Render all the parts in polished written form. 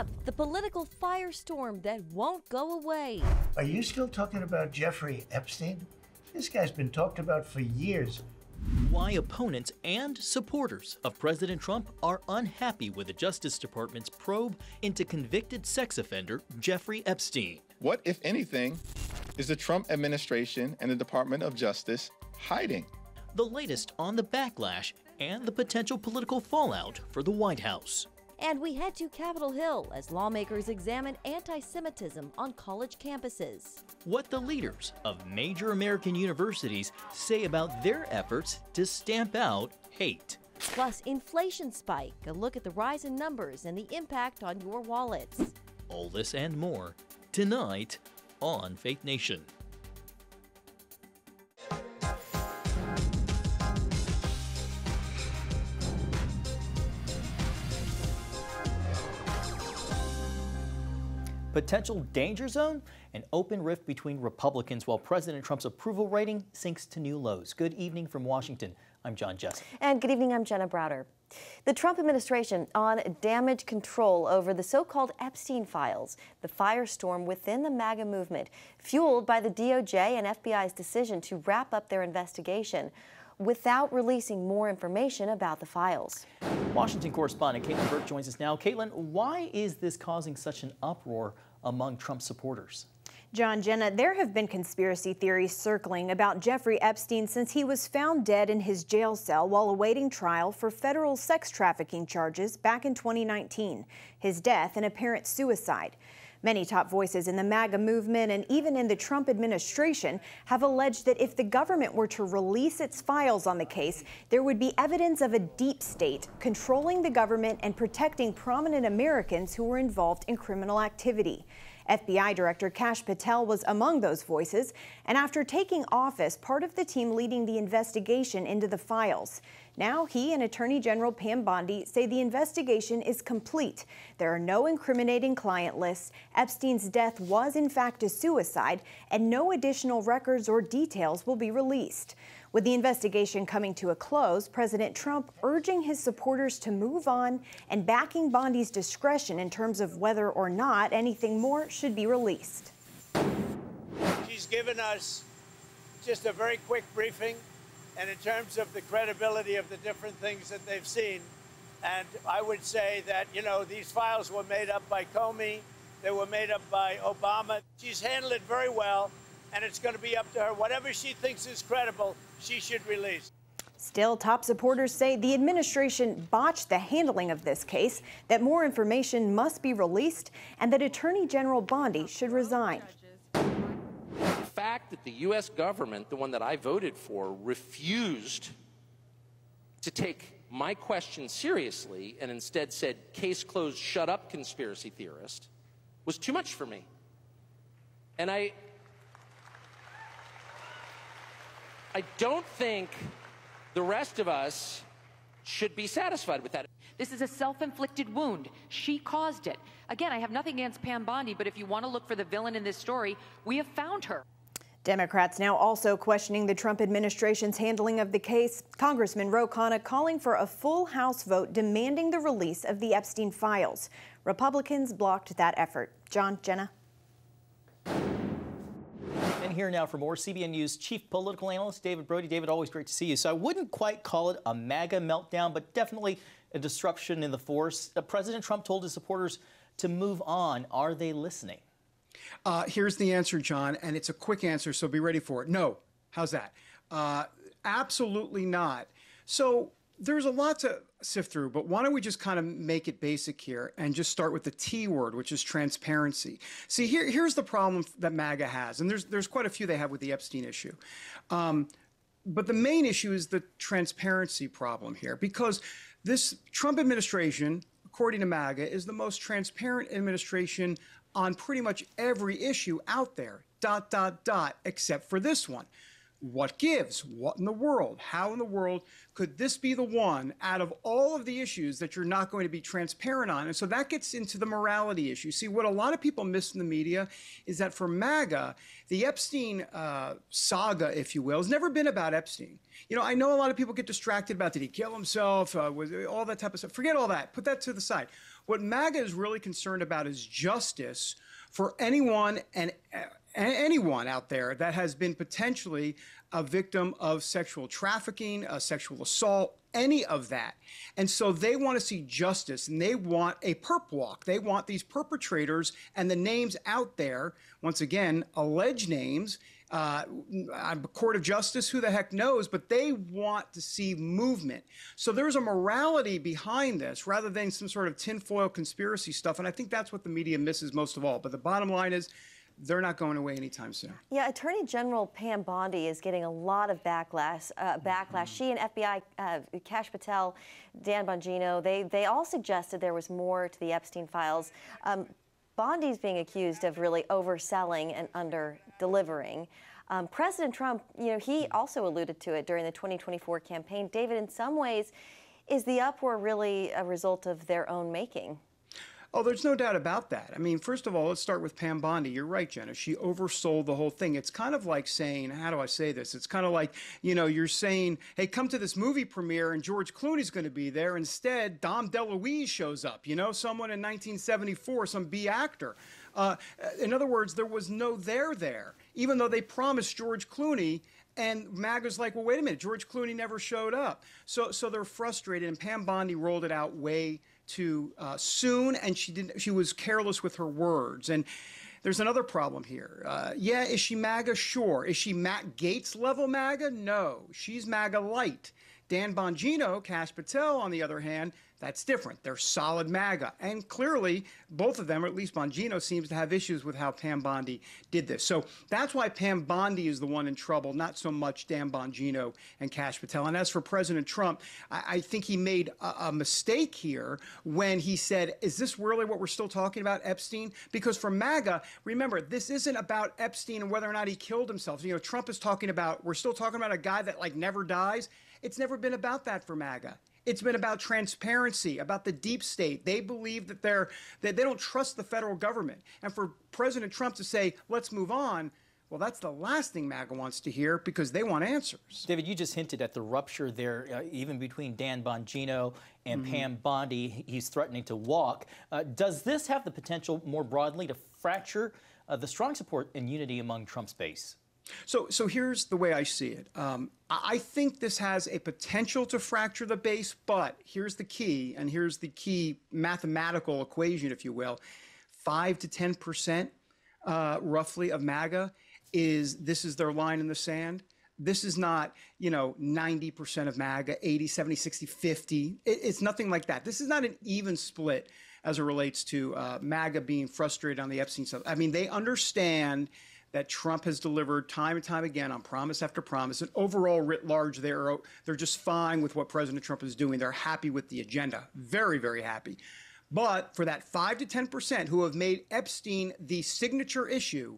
up, the political firestorm that won't go away. Are you still talking about Jeffrey Epstein? This guy's been talked about for years. Why opponents and supporters of President Trump are unhappy with the Justice Department's probe into convicted sex offender Jeffrey Epstein. What, if anything, is the Trump administration and the Department of Justice hiding? The latest on the backlash and the potential political fallout for the White House. And we head to Capitol Hill as lawmakers examine anti-Semitism on college campuses. What the leaders of major American universities say about their efforts to stamp out hate. Plus, inflation spike, a look at the rise in numbers and the impact on your wallets. All this and more tonight on Faith Nation. Potential danger zone? An open rift between Republicans while President Trump's approval rating sinks to new lows. Good evening from Washington. I'm John Jessup. And good evening, I'm Jenna Browder. The Trump administration on damage control over the so-called Epstein files, the firestorm within the MAGA movement, fueled by the DOJ and FBI's decision to wrap up their investigation without releasing more information about the files. Washington correspondent Caitlin Burke joins us now. Caitlin, why is this causing such an uproar among Trump supporters? John, Jenna, there have been conspiracy theories circling about Jeffrey Epstein since he was found dead in his jail cell while awaiting trial for federal sex trafficking charges back in 2019. His death an apparent suicide. Many top voices in the MAGA movement and even in the Trump administration have alleged that if the government were to release its files on the case, there would be evidence of a deep state controlling the government and protecting prominent Americans who were involved in criminal activity. FBI Director Kash Patel was among those voices, and after taking office, part of the team leading the investigation into the files. Now he and Attorney General Pam Bondi say the investigation is complete. There are no incriminating client lists. Epstein's death was in fact a suicide, and no additional records or details will be released. With the investigation coming to a close, President Trump urging his supporters to move on and backing Bondi's discretion in terms of whether or not anything more should be released. She's given us just a very quick briefing, and in terms of the credibility of the different things that they've seen. And I would say that, you know, these files were made up by Comey, they were made up by Obama. She's handled it very well, and it's going to be up to her. Whatever she thinks is credible, she should release. Still, top supporters say the administration botched the handling of this case, that more information must be released, and that Attorney General Bondi should resign. The fact that the U.S. government, the one that I voted for, refused to take my question seriously and instead said, case closed, shut up, conspiracy theorist, was too much for me. And I don't think the rest of us should be satisfied with that. This is a self-inflicted wound. She caused it. Again, I have nothing against Pam Bondi, but if you want to look for the villain in this story, we have found her. Democrats now also questioning the Trump administration's handling of the case. Congressman Ro Khanna calling for a full House vote demanding the release of the Epstein files. Republicans blocked that effort. John, Jenna. And here now for more, CBN News Chief Political Analyst David Brody. David, always great to see you. So I wouldn't quite call it a MAGA meltdown, but definitely a disruption in the force. President Trump told his supporters to move on. Are they listening? Here's the answer, John, and it's a quick answer, so be ready for it. No. How's that? Absolutely not. So there's a lot to sift through, but why don't we just kind of make it basic here and just start with the T word, which is transparency. See, here's the problem that MAGA has, and there's quite a few they have with the Epstein issue. But the main issue is the transparency problem here, because this Trump administration, according to MAGA, is the most transparent administration on pretty much every issue out there, except for this one. what gives? What in the world? How in the world could this be the one out of all of the issues that you're not going to be transparent on? And so that gets into the morality issue. See, what a lot of people miss in the media is that for MAGA, the Epstein saga, if you will, has never been about Epstein. You know, I know a lot of people get distracted about, did he kill himself, all that type of stuff. Forget all that. Put that to the side. What MAGA is really concerned about is justice for anyone and anyone out there that has been potentially a victim of sexual trafficking, sexual assault, any of that. And so they want to see justice, and they want a perp walk. They want these perpetrators and the names out there, once again, alleged names, court of justice, who the heck knows, but they want to see movement. So there's a morality behind this rather than some sort of tinfoil conspiracy stuff. And I think that's what the media misses most of all. But the bottom line is, they're not going away anytime soon. Yeah, Attorney General Pam Bondi is getting a lot of backlash. She and FBI, Kash Patel, Dan Bongino, they all suggested there was more to the Epstein files. Bondi's being accused of really overselling and under-delivering. President Trump, you know, he also alluded to it during the 2024 campaign. David, in some ways, is the uproar really a result of their own making? Oh, there's no doubt about that. I mean, first of all, let's start with Pam Bondi. You're right, Jenna. She oversold the whole thing. It's kind of like saying, how do I say this? It's kind of like, you know, you're saying, hey, come to this movie premiere and George Clooney's going to be there. Instead, Dom DeLuise shows up, you know, someone in 1974, some B actor. In other words, there was no there, even though they promised George Clooney. And MAGA's like, well, wait a minute, George Clooney never showed up. So they're frustrated, and Pam Bondi rolled it out way too soon, and she was careless with her words. And there's another problem here. Yeah, is she MAGA? Sure. Is she Matt Gaetz level MAGA? No. She's MAGA light. Dan Bongino, Kash Patel, on the other hand, that's different. They're solid MAGA. And clearly, both of them, or at least Bongino, seems to have issues with how Pam Bondi did this. So that's why Pam Bondi is the one in trouble, not so much Dan Bongino and Kash Patel. And as for President Trump, I think he made a mistake here when he said, is this really what we're still talking about, Epstein? Because for MAGA, remember, this isn't about Epstein and whether or not he killed himself. You know, Trump is talking about, we're still talking about a guy that like never dies. It's never been about that for MAGA. It's been about transparency, about the deep state. They believe that they don't trust the federal government. And for President Trump to say, let's move on, well, that's the last thing MAGA wants to hear because they want answers. David, you just hinted at the rupture there, even between Dan Bongino and Pam Bondi. He's threatening to walk. Does this have the potential more broadly to fracture the strong support and unity among Trump's base? So here's the way I see it. I think this has a potential to fracture the base, but here's the key, and here's the key mathematical equation, if you will. 5 to 10% roughly of MAGA this is their line in the sand. This is not, you know, 90% of MAGA, 80, 70, 60, 50. It's nothing like that. This is not an even split as it relates to MAGA being frustrated on the Epstein stuff. I mean, they understand that Trump has delivered time and time again on promise after promise. And overall, writ large, they're just fine with what President Trump is doing. They're happy with the agenda. Very, very happy. But for that 5 to 10% who have made Epstein the signature issue,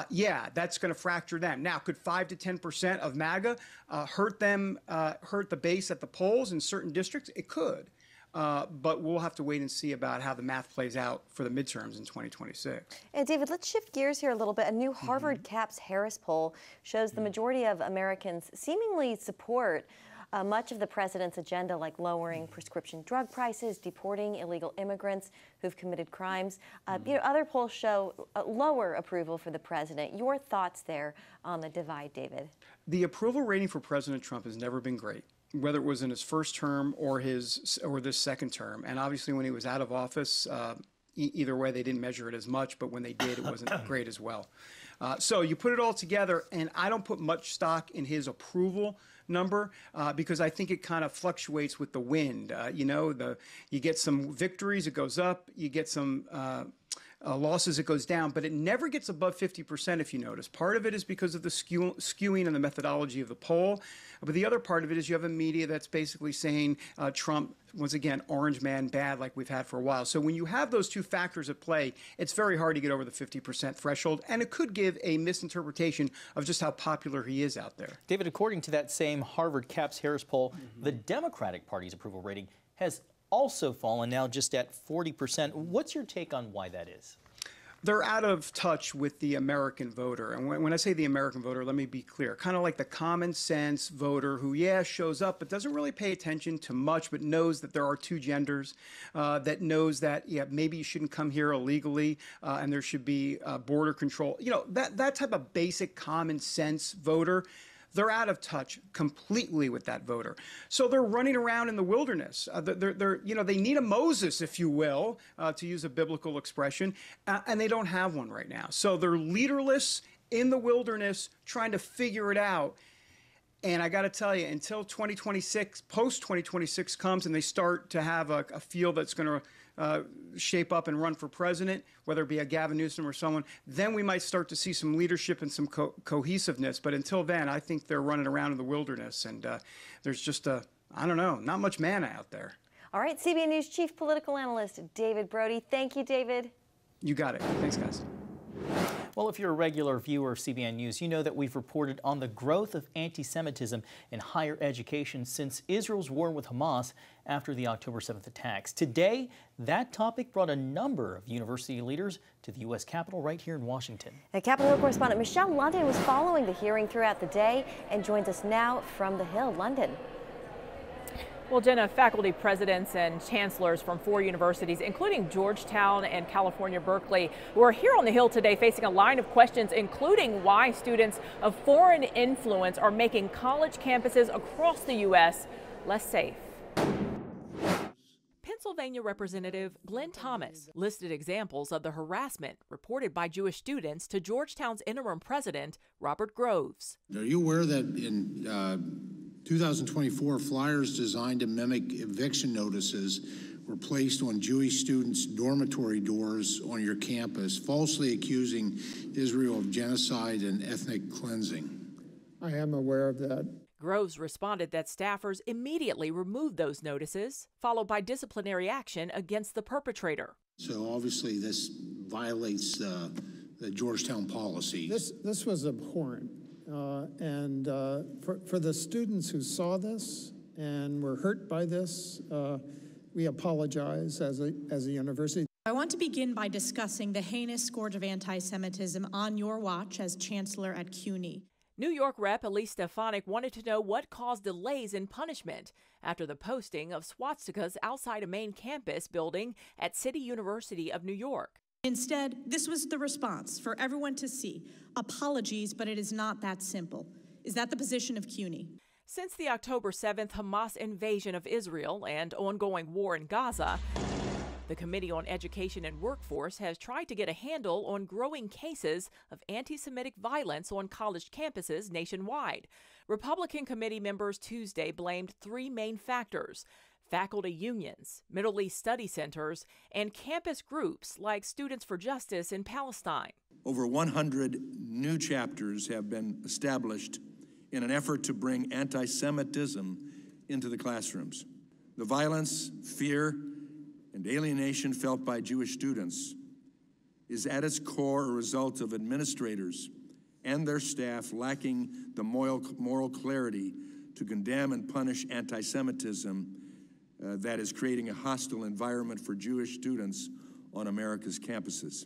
yeah, that's going to fracture them. Now, could 5 to 10% of MAGA hurt the base at the polls in certain districts? It could. But we'll have to wait and see about how the math plays out for the midterms in 2026. And David, let's shift gears here a little bit. A new Harvard CAPS Harris poll shows the majority of Americans seemingly support much of the president's agenda, like lowering prescription drug prices, deporting illegal immigrants who've committed crimes. You know, other polls show lower approval for the president. Your thoughts there on the divide, David? The approval rating for President Trump has never been great, whether it was in his first term or this second term. And obviously when he was out of office, either way, they didn't measure it as much, but when they did, it wasn't great as well. So you put it all together, and I don't put much stock in his approval number because I think it kind of fluctuates with the wind. You know, you get some victories, it goes up. You get some losses, it goes down, but it never gets above 50%, if you notice. Part of it is because of the skewing and the methodology of the poll, but the other part of it is you have a media that's basically saying Trump, once again, orange man bad, like we've had for a while. So when you have those two factors at play, it's very hard to get over the 50% threshold, and it could give a misinterpretation of just how popular he is out there. David, according to that same Harvard Caps Harris poll, the Democratic Party's approval rating has also fallen, now just at 40%. What's your take on why that is? They're out of touch with the American voter. And when I say the American voter, let me be clear. Kind of like the common sense voter who, yeah, shows up, but doesn't really pay attention to much, but knows that there are two genders, that knows that, yeah, maybe you shouldn't come here illegally, and there should be border control. You know, that type of basic common sense voter, they're out of touch completely with that voter. So they're running around in the wilderness. They need a Moses, if you will, to use a biblical expression, and they don't have one right now. So they're leaderless in the wilderness, trying to figure it out. And I got to tell you, until 2026, post-2026 comes and they start to have a field that's going to shape up and run for president, whether it be a Gavin Newsom or someone, then we might start to see some leadership and some cohesiveness. But until then, I think they're running around in the wilderness, and there's just I don't know, not much manna out there. All right, CBN News Chief Political Analyst David Brody. Thank you, David. You got it. Thanks, guys. Well, if you're a regular viewer of CBN News, you know that we've reported on the growth of anti-Semitism in higher education since Israel's war with Hamas after the October 7th attacks. Today, that topic brought a number of university leaders to the U.S. Capitol right here in Washington. Capitol Hill correspondent Michelle London was following the hearing throughout the day and joins us now from the Hill. London. Well, Jenna, faculty presidents and chancellors from 4 universities, including Georgetown and California, Berkeley, were here on the Hill today facing a line of questions, including why students of foreign influence are making college campuses across the U.S. less safe. Pennsylvania Representative Glenn Thomas listed examples of the harassment reported by Jewish students to Georgetown's interim president, Robert Groves. Are you aware that in 2024, flyers designed to mimic eviction notices were placed on Jewish students' dormitory doors on your campus, falsely accusing Israel of genocide and ethnic cleansing? I am aware of that. Groves responded that staffers immediately removed those notices, followed by disciplinary action against the perpetrator. So obviously this violates the Georgetown policy. This was abhorrent. For the students who saw this and were hurt by this, we apologize as a university. I want to begin by discussing the heinous scourge of anti-Semitism on your watch as chancellor at CUNY. New York Rep. Elise Stefanik wanted to know what caused delays in punishment after the posting of swastikas outside a main campus building at City University of New York. Instead, this was the response for everyone to see. Apologies, but it is not that simple. Is that the position of CUNY? Since the October 7th Hamas invasion of Israel and ongoing war in Gaza, the Committee on Education and Workforce has tried to get a handle on growing cases of anti-Semitic violence on college campuses nationwide. Republican committee members Tuesday blamed 3 main factors: faculty unions, Middle East study centers, and campus groups like Students for Justice in Palestine. Over 100 new chapters have been established in an effort to bring anti-Semitism into the classrooms. The violence, fear, and alienation felt by Jewish students is at its core a result of administrators and their staff lacking the moral clarity to condemn and punish anti-Semitism that is creating a hostile environment for Jewish students on America's campuses.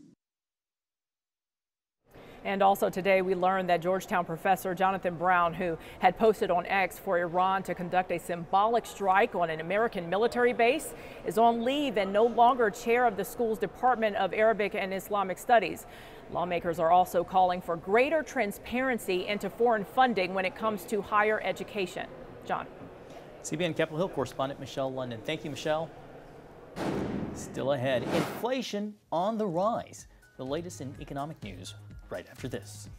And also today we learned that Georgetown professor Jonathan Brown, who had posted on X for Iran to conduct a symbolic strike on an American military base, is on leave and no longer chair of the school's Department of Arabic and Islamic Studies. Lawmakers are also calling for greater transparency into foreign funding when it comes to higher education. John. CBN Capitol Hill correspondent Michelle London. Thank you, Michelle. Still ahead, inflation on the rise. The latest in economic news right after this.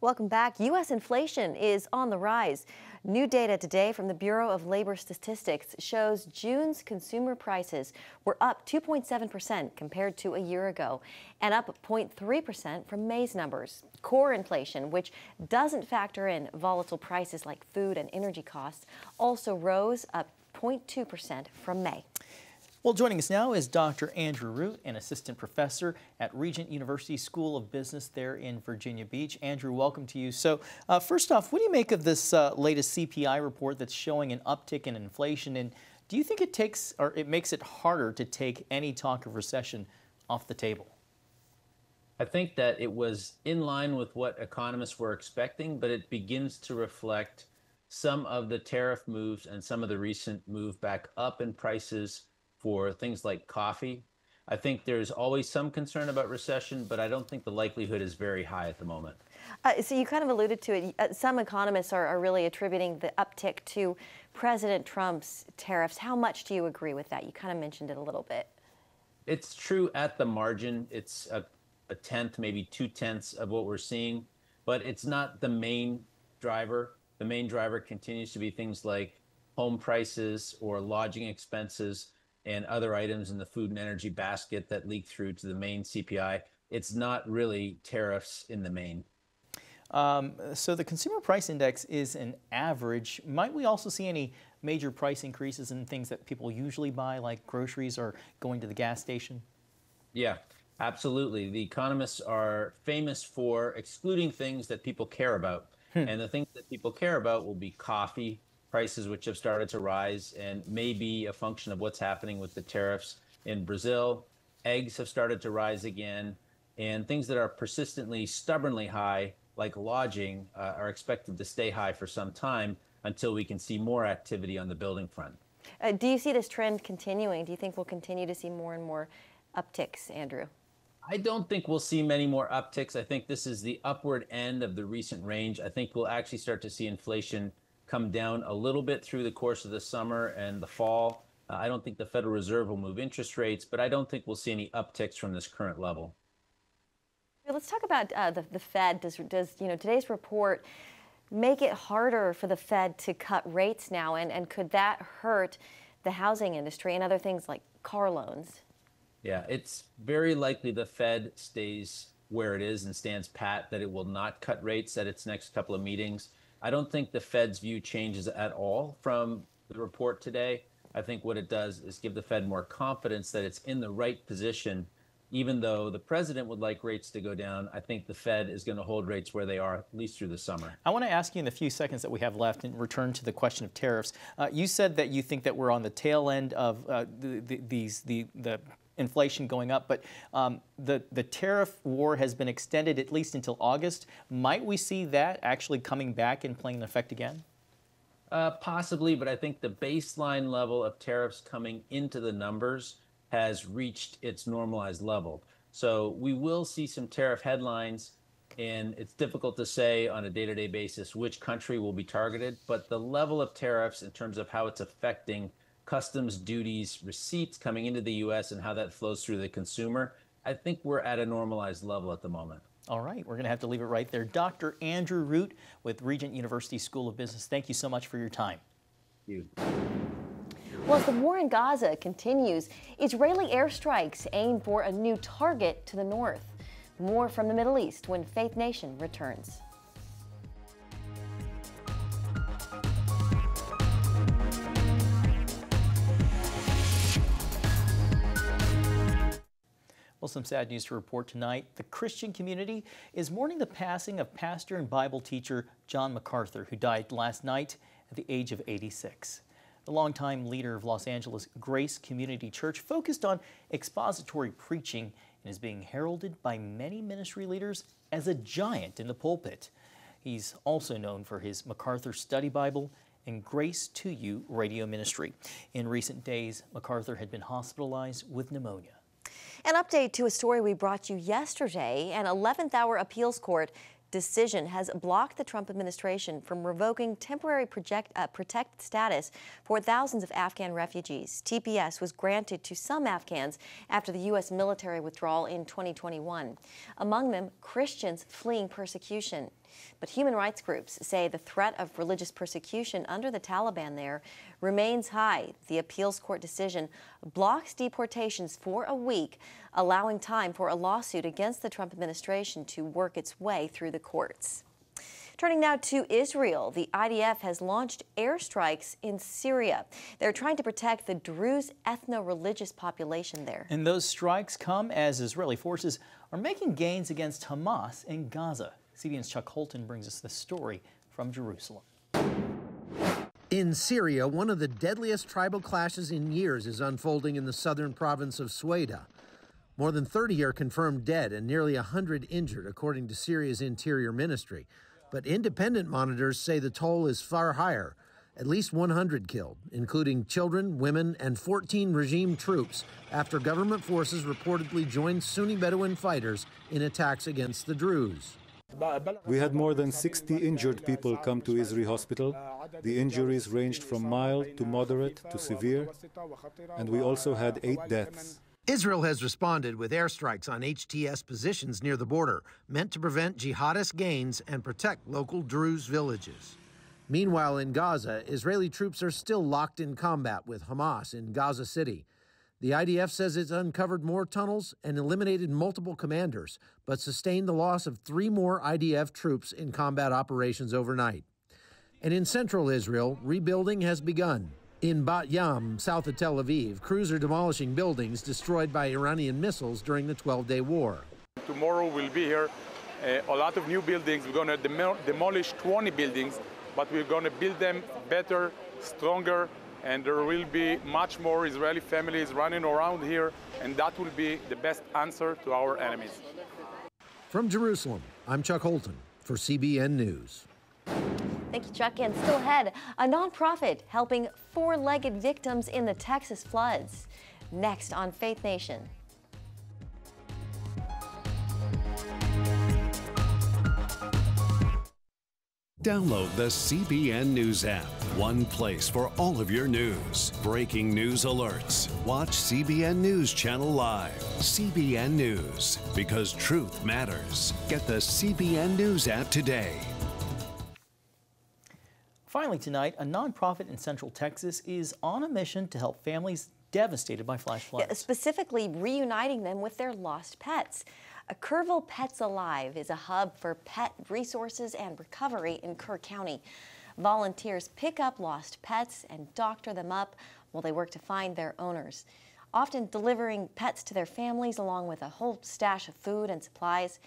Welcome back. U.S. inflation is on the rise. New data today from the Bureau of Labor Statistics shows June's consumer prices were up 2.7% compared to a year ago and up 0.3% from May's numbers. Core inflation, which doesn't factor in volatile prices like food and energy costs, also rose up 0.2% from May. Well, joining us now is Dr. Andrew Root, an assistant professor at Regent University School of Business there in Virginia Beach. Andrew, welcome to you. So first off, what do you make of this latest CPI report that's showing an uptick in inflation? And do you think it makes it harder to take any talk of recession off the table? I think that it was in line with what economists were expecting, but it begins to reflect some of the tariff moves and some of the recent move back up in prices for things like coffee. I think there's always some concern about recession, but I don't think the likelihood is very high at the moment. So you kind of alluded to it. Some economists are really attributing the uptick to President Trump's tariffs. How much do you agree with that? You kind of mentioned it a little bit. It's true at the margin. It's a tenth, maybe 2/10 of what we're seeing, but it's not the main driver. The main driver continues to be things like home prices or lodging expenses and other items in the food and energy basket that leak through to the main CPI. It's not really tariffs in the main. So the consumer price index is an average. Might we also see any major price increases in things that people usually buy, like groceries or going to the gas station? Yeah, absolutely. The economists are famous for excluding things that people care about. And the things that people care about will be coffee prices, which have started to rise and may be a function of what's happening with the tariffs in Brazil. Eggs have started to rise again, and things that are persistently, stubbornly high, like lodging, are expected to stay high for some time until we can see more activity on the building front. Do you see this trend continuing? Do you think we'll continue to see more and more upticks, Andrew? I don't think we'll see many more upticks. I think this is the upward end of the recent range. I think we'll actually start to see inflation come down a little bit through the course of the summer and the fall. I don't think the Federal Reserve will move interest rates, but I don't think we'll see any upticks from this current level. Let's talk about the Fed. Does today's report make it harder for the Fed to cut rates now, and could that hurt the housing industry and other things like car loans? Yeah, it's very likely the Fed stays where it is and stands pat that it will not cut rates at its next couple of meetings. I don't think the Fed's view changes at all from the report today. I think what it does is give the Fed more confidence that it's in the right position. Even though the president would like rates to go down, I think the Fed is going to hold rates where they are, at least through the summer. I want to ask you in the few seconds that we have left and return to the question of tariffs. You said that you think that we're on the tail end of the inflation going up, but the tariff war has been extended at least until August. Might we see that actually coming back and playing an effect again? Possibly, but I think the baseline level of tariffs coming into the numbers has reached its normalized level. So we will see some tariff headlines, and it's difficult to say on a day-to-day basis which country will be targeted, but the level of tariffs in terms of how it's affecting customs duties, receipts coming into the U.S. and how that flows through the consumer, I think we're at a normalized level at the moment. All right, we're going to have to leave it right there. Dr. Andrew Root with Regent University School of Business, thank you so much for your time. Thank you. Well, as the war in Gaza continues, Israeli airstrikes aim for a new target to the north. More from the Middle East when Faith Nation returns. Well, some sad news to report tonight. The Christian community is mourning the passing of pastor and Bible teacher John MacArthur, who died last night at the age of 86. The longtime leader of Los Angeles Grace Community Church focused on expository preaching and is being heralded by many ministry leaders as a giant in the pulpit. He's also known for his MacArthur Study Bible and Grace to You radio ministry. In recent days, MacArthur had been hospitalized with pneumonia. An update to a story we brought you yesterday. An 11th hour appeals court decision has blocked the Trump administration from revoking temporary protected status for thousands of Afghan refugees. TPS was granted to some Afghans after the U.S. military withdrawal in 2021. Among them, Christians fleeing persecution. But human rights groups say the threat of religious persecution under the Taliban there remains high. The appeals court decision blocks deportations for a week, allowing time for a lawsuit against the Trump administration to work its way through the courts. Turning now to Israel, the IDF has launched airstrikes in Syria. They're trying to protect the Druze ethno-religious population there. And those strikes come as Israeli forces are making gains against Hamas in Gaza. CBN's Chuck Holton brings us the story from Jerusalem. In Syria, one of the deadliest tribal clashes in years is unfolding in the southern province of Sueda. More than 30 are confirmed dead and nearly 100 injured, according to Syria's interior ministry. But independent monitors say the toll is far higher, at least 100 killed, including children, women, and 14 regime troops after government forces reportedly joined Sunni Bedouin fighters in attacks against the Druze. We had more than 60 injured people come to Israel hospital. The injuries ranged from mild to moderate to severe, and we also had 8 deaths. Israel has responded with airstrikes on HTS positions near the border, meant to prevent jihadist gains and protect local Druze villages. Meanwhile, in Gaza, Israeli troops are still locked in combat with Hamas in Gaza City. The IDF says it's uncovered more tunnels and eliminated multiple commanders, but sustained the loss of 3 more IDF troops in combat operations overnight. And in central Israel, rebuilding has begun. In Bat Yam, south of Tel Aviv, crews are demolishing buildings destroyed by Iranian missiles during the 12-day war. Tomorrow we'll be here, a lot of new buildings. We're going to demolish 20 buildings, but we're going to build them better, stronger, and there will be much more Israeli families running around here, and that will be the best answer to our enemies. From Jerusalem, I'm Chuck Holton for CBN News. Thank you, Chuck. And still ahead, a nonprofit helping 4-legged victims in the Texas floods. Next on Faith Nation. Download the CBN News app. One place for all of your news. Breaking news alerts. Watch CBN News Channel live. CBN News, because truth matters. Get the CBN News app today. Finally tonight, a nonprofit in Central Texas is on a mission to help families devastated by flash floods. Yeah, specifically reuniting them with their lost pets. Kerrville Pets Alive is a hub for pet resources and recovery in Kerr County. Volunteers pick up lost pets and doctor them up while they work to find their owners, often delivering pets to their families along with a whole stash of food and supplies.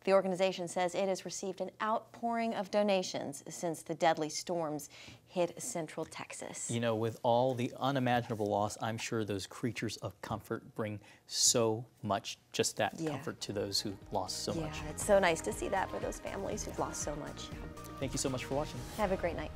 The organization says it has received an outpouring of donations since the deadly storms hit Central Texas. You know, with all the unimaginable loss, I'm sure those creatures of comfort bring so much, just that comfort to those who lost so much. Yeah, it's so nice to see that for those families who've lost so much. Thank you so much for watching. Have a great night.